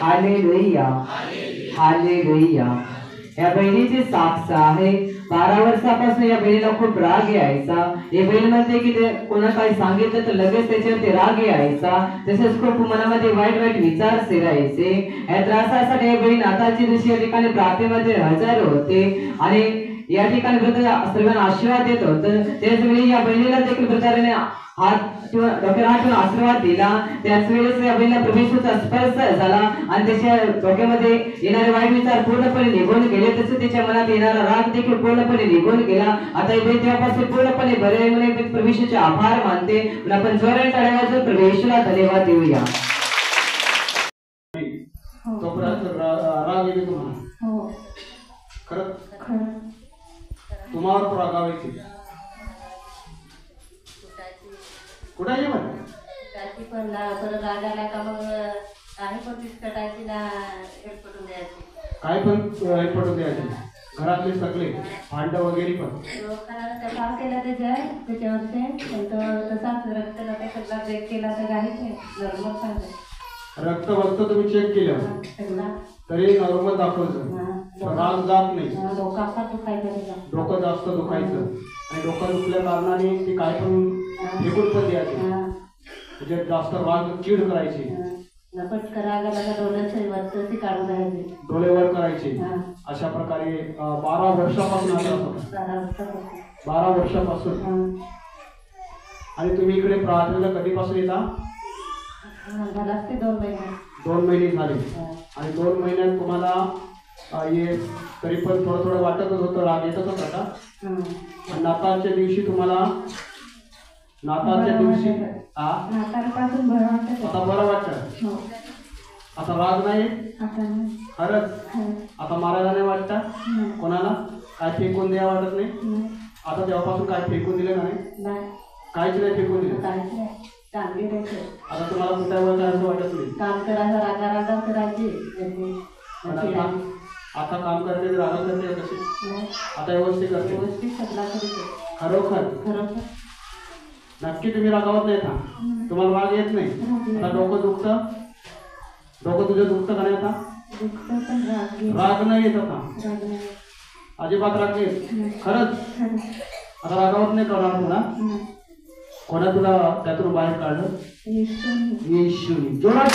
Hallelujah hallelujah. या बहिणीची साक्ष आहे, 12 वर्षापासून या बहिणीला खूप राग यायचा। या बहीण म्हणते की ते कोणा काही सांगितलं तर लगेच त्याच्यावरती राग यायचा, तसेच खूप मनामध्ये वाईट वाईट विचार शिरायचे। या त्रासासाठी ही बहीण आताची दिवशी या ठिकाणी प्रार्थनेमध्ये हजर होते आणि या ठिकाणी सर्वांना आशीर्वाद देत होतं। त्याच वेळी या बहिणीला देखील प्रकाराने हात किंवा डोक्यावर हात ठेवून आशीर्वाद दिला। त्याच वेळेस या बहिणीला प्रभूचा स्पर्श झाला आणि त्याच्या डोक्यामध्ये येणारे वाईट विचार पूर्णपणे निघून गेले, तसेच त्याच्या मनात येणारा राग देखील पूर्णपणे निघून गेला। आता ही बहीण तेव्हापासून पूर्णपणे बरे आहे म्हणून प्रभूचे आभार मानते। आपण जोराने टाळ्या वाजवून प्रभूला धन्यवाद देऊया। तो राग येतो तुम्हाला? हो खरं तुम्हावर तो रागावायची कुठायची पण परत राग आला का मग काही पण कटायची ना हेडपटून द्यायची, काय पण हेडपटून द्यायची, घरातले सगळे भांड वगैरे पण काम केला त्याच्यावरती तसाच रक्ताला ते सगळा चेक केला तर काहीच नाही, नॉर्मल सांगतो। रक्त वक्त तुम्ही चेक केलं तरी नॉर्मल दाखवायचं, राग जात नाही, डोकं जास्त दुखायचं आणि डोकं दुखल्या कारणाने ती काय पण फेकून पण द्यायची, म्हणजे जास्त राग चिड करायची, डोळे वर करायचे। अशा प्रकारे 12 वर्षापासून 12 वर्षापासून। आणि तुम्ही इकडे प्रार्थनेला कधीपासून येता? 2 महिने झाले आणि 2 महिन्यात तुम्हाला ये तरी पण थोडं थोडं वाटतच होतं, राग येतच होता का? आणि नाताळच्या दिवशी तुम्हाला आता बरं वाटतं? आता राग नाही खरंच? आता मारायला नाही वाटतं कोणाला? काय फेकून द्या वाटत नाही? आता तेव्हापासून काय फेकून दिलं नाही? काहीच नाही फेकून दिलं? आता तुम्हाला कुठे काय असं वाटत नाही? काम करायचं रागा करायची, आता काम करते रागा करते कशी? आता व्यवस्थित करते खरोखर? नक्की तुम्ही रागावत नाही का? तुम्हाला राग येत नाही? आता डोकं दुखतं? डोकं तुझं दुखतं का नाही? आता राग नाही येत? आता अजिबात राग नाही खरंच? आता रागावत नाही करणार तुला? कोणा तुला त्यातून बाहेर काढलं? येशूने। जोरात